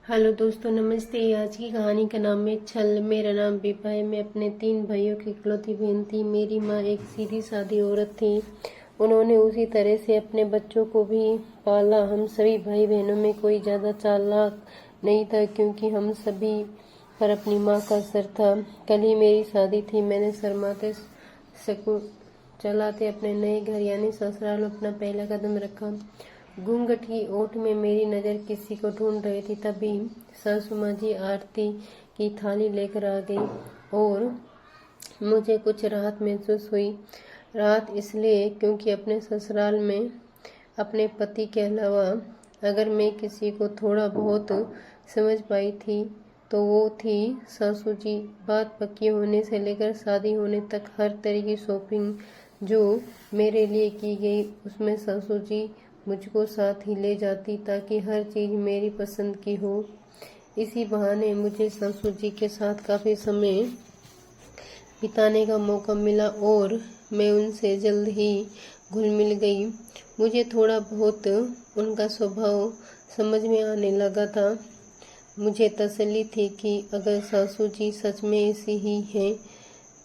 Hello दोस्तों, नमस्ते। आज की कहानी का नाम है छल। मेरा नाम विभा है। मैं अपने 3 भाइयों की इकलौती बहन थी। मेरी माँ एक सीधी सादी औरत थी। उन्होंने उसी तरह से अपने बच्चों को भी पाला। हम सभी भाई बहनों में कोई ज़्यादा चालाक नहीं था, क्योंकि हम सभी पर अपनी माँ का असर था। कल ही मेरी शादी थी। मैंने शर्माते सकूं चलाते अपने नए घर यानी ससुराल में अपना पहला कदम रखा। घूंघट की ओट में मेरी नज़र किसी को ढूंढ रही थी। तभी सासू माँ जी आरती की थाली लेकर आ गई और मुझे कुछ राहत महसूस हुई। राहत इसलिए क्योंकि अपने ससुराल में अपने पति के अलावा अगर मैं किसी को थोड़ा बहुत समझ पाई थी तो वो थी सासू जी। बात पक्की होने से लेकर शादी होने तक हर तरह की शॉपिंग जो मेरे लिए की गई, उसमें सासू जी मुझको साथ ही ले जाती ताकि हर चीज़ मेरी पसंद की हो। इसी बहाने मुझे सासू जी के साथ काफ़ी समय बिताने का मौका मिला और मैं उनसे जल्द ही घुल मिल गई। मुझे थोड़ा बहुत उनका स्वभाव समझ में आने लगा था। मुझे तसल्ली थी कि अगर सासू जी सच में ऐसी ही हैं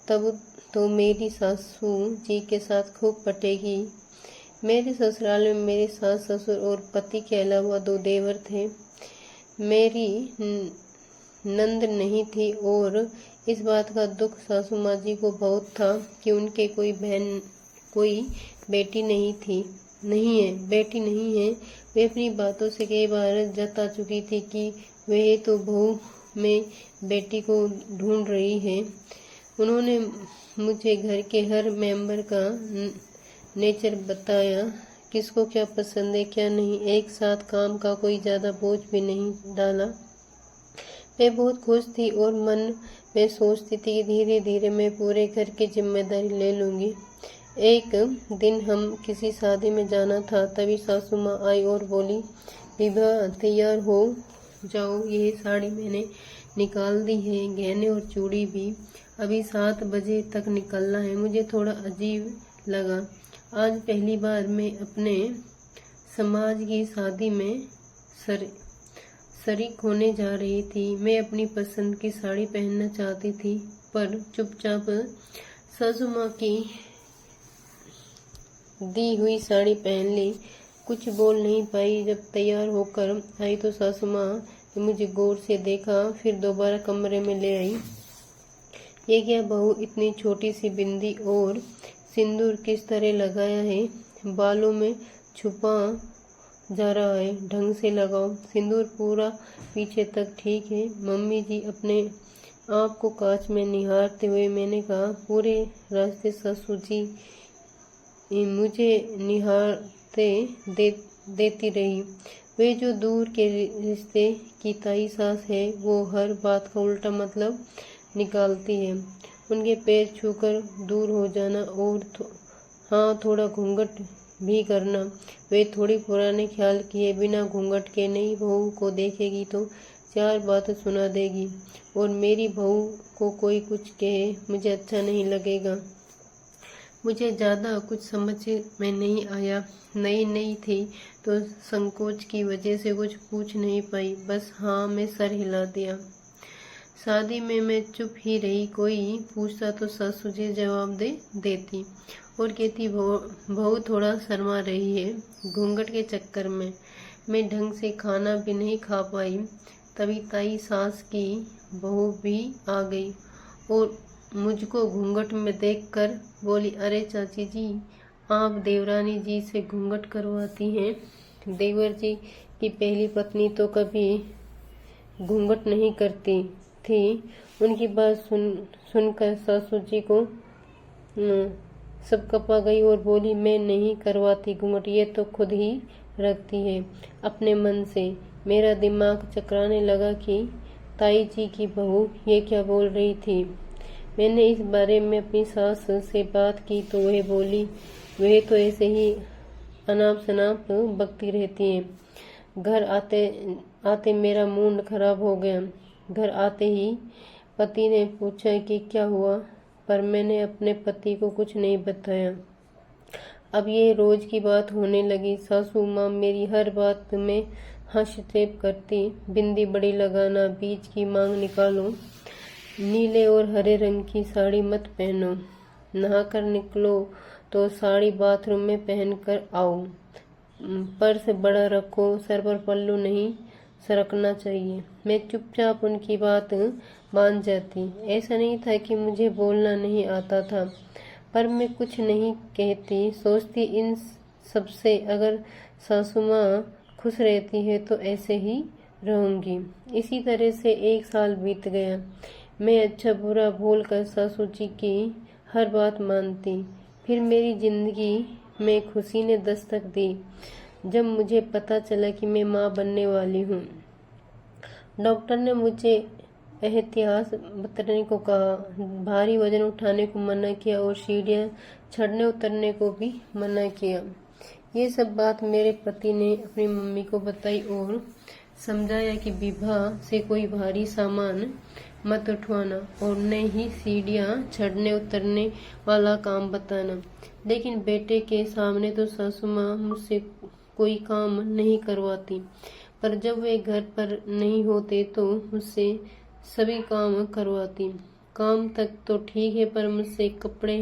तब तो मेरी सासू जी के साथ खूब पटेगी। मेरे ससुराल में मेरे सास ससुर और पति के अलावा 2 देवर थे। मेरी नंद नहीं थी और इस बात का दुख सासू माँ जी को बहुत था कि उनके कोई बेटी बेटी नहीं है। वे अपनी बातों से कई बार जता चुकी थी कि वह तो बहू में बेटी को ढूंढ रही है। उन्होंने मुझे घर के हर मेंबर का नेचर बताया, किसको क्या पसंद है क्या नहीं। एक साथ काम का कोई ज़्यादा बोझ भी नहीं डाला। मैं बहुत खुश थी और मन में सोचती थी कि धीरे धीरे मैं पूरे घर की जिम्मेदारी ले लूँगी। एक दिन हम किसी शादी में जाना था, तभी सासू माँ आई और बोली, विभा तैयार हो जाओ, ये साड़ी मैंने निकाल दी है, गहने और चूड़ी भी। अभी 7 बजे तक निकलना है। मुझे थोड़ा अजीब लगा। आज पहली बार मैं अपने समाज की शादी में शरीक होने जा रही थी। मैं अपनी पसंद की साड़ी पहनना चाहती थी, पर चुपचाप सासू माँ की दी हुई साड़ी पहन ली। कुछ बोल नहीं पाई। जब तैयार होकर आई तो सासू माँ ने मुझे गौर से देखा, फिर दोबारा कमरे में ले आई। ये क्या बहू, इतनी छोटी सी बिंदी और सिंदूर किस तरह लगाया है? बालों में छुपा जा रहा है, ढंग से लगाओ। सिंदूर पूरा पीछे तक ठीक है। मम्मी जी अपने आप को कांच में निहारते हुए मैंने कहा। पूरे रास्ते सासू जी मुझे निहारते देती रही। वे जो दूर के रिश्ते की ताई सास है, वो हर बात का उल्टा मतलब निकालती है। उनके पैर छूकर दूर हो जाना और हाँ, थोड़ा घूंघट भी करना। वे थोड़ी पुराने ख्याल किए बिना घूंघट के नई बहू को देखेगी तो 4 बातें सुना देगी और मेरी बहू को कोई कुछ कहे मुझे अच्छा नहीं लगेगा। मुझे ज़्यादा कुछ समझ में नहीं आया। नई नई थी तो संकोच की वजह से कुछ पूछ नहीं पाई। बस हाँ में सर हिला दिया। शादी में मैं चुप ही रही। कोई पूछता तो सासू जी जवाब देती और कहती, बहू थोड़ा शर्मा रही है घूंघट के चक्कर में। मैं ढंग से खाना भी नहीं खा पाई। तभी ताई सास की बहू भी आ गई और मुझको घूंघट में देखकर बोली, अरे चाची जी, आप देवरानी जी से घूंघट करवाती हैं। देवर जी की पहली पत्नी तो कभी घूंघट नहीं करती थी। उनकी बात सुनकर सासू जी को सब कपा गई और बोली, मैं नहीं करवाती घूंघट, ये तो खुद ही रखती है अपने मन से। मेरा दिमाग चकराने लगा कि ताई जी की बहू ये क्या बोल रही थी। मैंने इस बारे में अपनी सास से बात की तो वह बोली, वह तो ऐसे ही अनाप शनाप बकती रहती हैं। घर आते आते मेरा मूड खराब हो गया। घर आते ही पति ने पूछा कि क्या हुआ, पर मैंने अपने पति को कुछ नहीं बताया। अब ये रोज की बात होने लगी। सासू माँ मेरी हर बात में हस्तक्षेप करती, बिंदी बड़ी लगाना, बीज की मांग निकालो, नीले और हरे रंग की साड़ी मत पहनो, नहाकर निकलो तो साड़ी बाथरूम में पहनकर आओ, पर्स बड़ा रखो, सर पर पल्लू नहीं सरकना चाहिए। मैं चुपचाप उनकी बात मान जाती। ऐसा नहीं था कि मुझे बोलना नहीं आता था, पर मैं कुछ नहीं कहती, सोचती इन सबसे अगर सासू माँ खुश रहती है तो ऐसे ही रहूंगी। इसी तरह से 1 साल बीत गया। मैं अच्छा बुरा बोलकर सासू जी की हर बात मानती। फिर मेरी जिंदगी में खुशी ने दस्तक दी जब मुझे पता चला कि मैं माँ बनने वाली हूँ। डॉक्टर ने मुझे एहतियात बरतने को कहा, भारी वजन उठाने को मना किया और सीढ़ियाँ चढ़ने उतरने को भी मना किया। ये सब बात मेरे पति ने अपनी मम्मी को बताई और समझाया कि विवाह से कोई भारी सामान मत उठवाना और न ही सीढ़ियाँ चढ़ने उतरने वाला काम बताना। लेकिन बेटे के सामने तो सासू माँ मुझसे कोई काम नहीं करवाती, पर जब वे घर पर नहीं होते तो मुझसे सभी काम करवाती। काम तक तो ठीक है, पर मुझसे कपड़े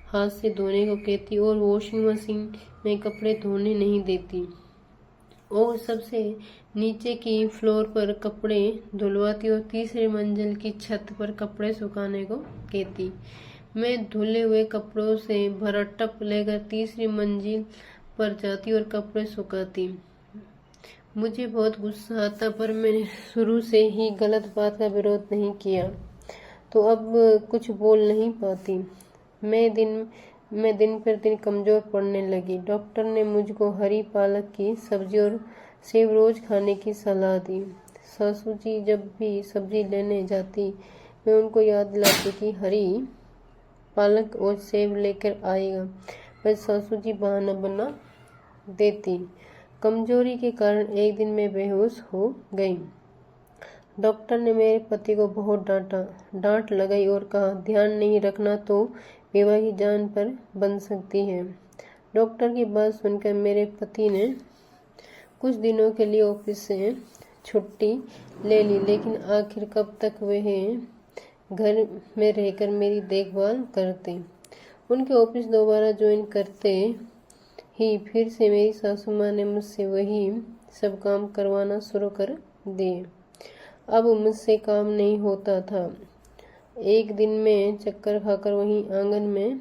हाथ से धोने को कहती और वॉशिंग मशीन में कपड़े धोने नहीं देती और सबसे नीचे की फ्लोर पर कपड़े धुलवाती और तीसरी मंजिल की छत पर कपड़े सुखाने को कहती। मैं धुले हुए कपड़ों से भरा टप लेकर तीसरी मंजिल पर जाती और कपड़े सुखाती। मुझे बहुत गुस्सा आता, पर मैंने शुरू से ही गलत बात का विरोध नहीं किया, तो अब कुछ बोल नहीं पाती। मैं दिन पर दिन कमजोर पड़ने लगी। डॉक्टर ने मुझको हरी पालक की सब्जी और सेब रोज खाने की सलाह दी। सासू जी जब भी सब्जी लेने जाती, मैं उनको याद दिलाती कि हरी पालक और सेब लेकर आएगा, पर सासू जी बहाना बना देती। कमजोरी के कारण एक दिन मैं बेहोश हो गई। डॉक्टर ने मेरे पति को बहुत डांट लगाई और कहा, ध्यान नहीं रखना तो विवाह की जान पर बन सकती है। डॉक्टर की बात सुनकर मेरे पति ने कुछ दिनों के लिए ऑफिस से छुट्टी ले ली, लेकिन आखिर कब तक वह घर में रहकर मेरी देखभाल करते। उनके ऑफिस दोबारा ज्वाइन करते ही फिर से मेरी सासू माँ ने मुझसे वही सब काम करवाना शुरू कर दिए। अब मुझसे काम नहीं होता था। एक दिन मैं चक्कर खाकर वहीं आंगन में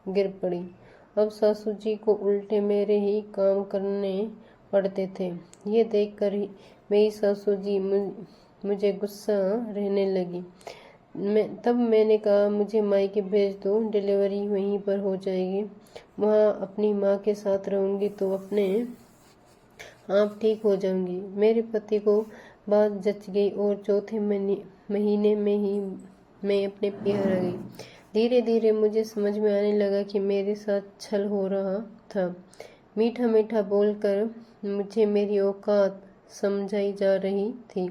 गिर पड़ी। अब सासू जी को उल्टे मेरे ही काम करने पड़ते थे। ये देखकर ही मेरी सासू जी मुझे गुस्सा रहने लगी। तब मैंने कहा, मुझे मायके भेज दो, डिलीवरी वहीं पर हो जाएगी, वहाँ अपनी माँ के साथ रहूंगी तो अपने आप ठीक हो जाऊंगी। मेरे पति को बात जच गई और चौथे महीने में ही मैं अपने पियर आ गई। धीरे धीरे मुझे समझ में आने लगा कि मेरे साथ छल हो रहा था। मीठा मीठा बोलकर मुझे मेरी औकात समझाई जा रही थी।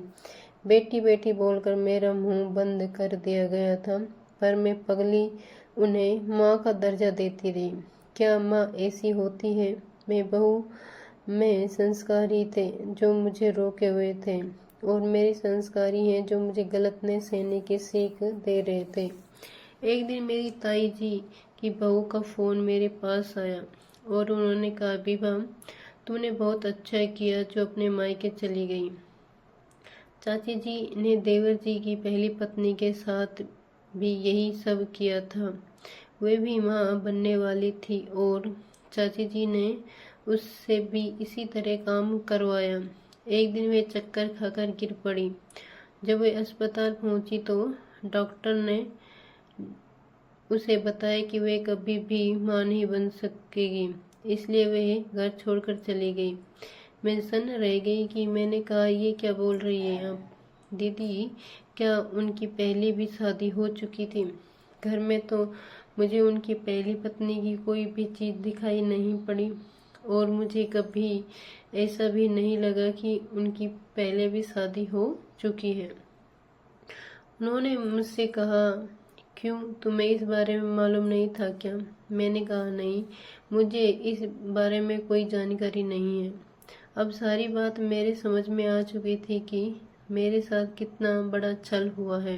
बेटी बेटी बोलकर मेरा मुंह बंद कर दिया गया था, पर मैं पगली उन्हें माँ का दर्जा देती रही। क्या माँ ऐसी होती है? मैं बहू में संस्कारी थे जो मुझे रोके हुए थे, और मेरे संस्कारी हैं जो मुझे गलत न सहने की सीख दे रहे थे। एक दिन मेरी ताई जी की बहू का फोन मेरे पास आया और उन्होंने कहा, विभा तूने बहुत अच्छा किया जो अपने मायके चली गई। चाची जी ने देवर जी की पहली पत्नी के साथ भी यही सब किया था। वे भी माँ बनने वाली थी और चाची जी ने उससे भी इसी तरह काम करवाया। एक दिन वे चक्कर खाकर गिर पड़ी। जब वे अस्पताल पहुंची तो डॉक्टर ने उसे बताया कि वे कभी भी माँ नहीं बन सकेगी, इसलिए वे घर छोड़कर चली गई। मैं सन्न रह गई कि मैंने कहा, ये क्या बोल रही है आप दीदी? क्या उनकी पहले भी शादी हो चुकी थी? घर में तो मुझे उनकी पहली पत्नी की कोई भी चीज़ दिखाई नहीं पड़ी और मुझे कभी ऐसा भी नहीं लगा कि उनकी पहले भी शादी हो चुकी है। उन्होंने मुझसे कहा, क्यों, तुम्हें इस बारे में मालूम नहीं था क्या? मैंने कहा, नहीं, मुझे इस बारे में कोई जानकारी नहीं है। अब सारी बात मेरे समझ में आ चुकी थी कि मेरे साथ कितना बड़ा छल हुआ है।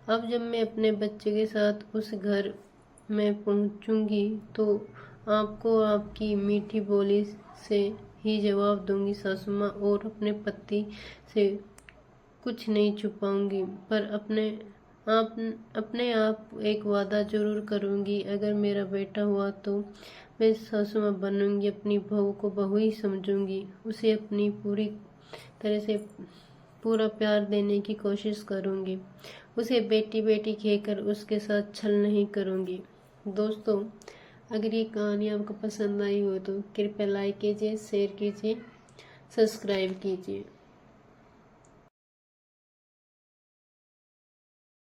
अब जब मैं अपने बच्चे के साथ उस घर में पहुंचूंगी तो आपको आपकी मीठी बोली से ही जवाब दूंगी सासू माँ, और अपने पति से कुछ नहीं छुपाऊंगी। पर अपने आप एक वादा जरूर करूंगी, अगर मेरा बेटा हुआ तो मैं सासू माँ बनूंगी, अपनी बहू को बहू ही समझूंगी, उसे अपनी पूरी तरह से पूरा प्यार देने की कोशिश करूंगी, उसे बेटी बेटी कहकर उसके साथ छल नहीं करूंगी। दोस्तों, अगर ये कहानी आपको पसंद आई हो तो कृपया लाइक कीजिए, शेयर कीजिए, सब्सक्राइब कीजिए।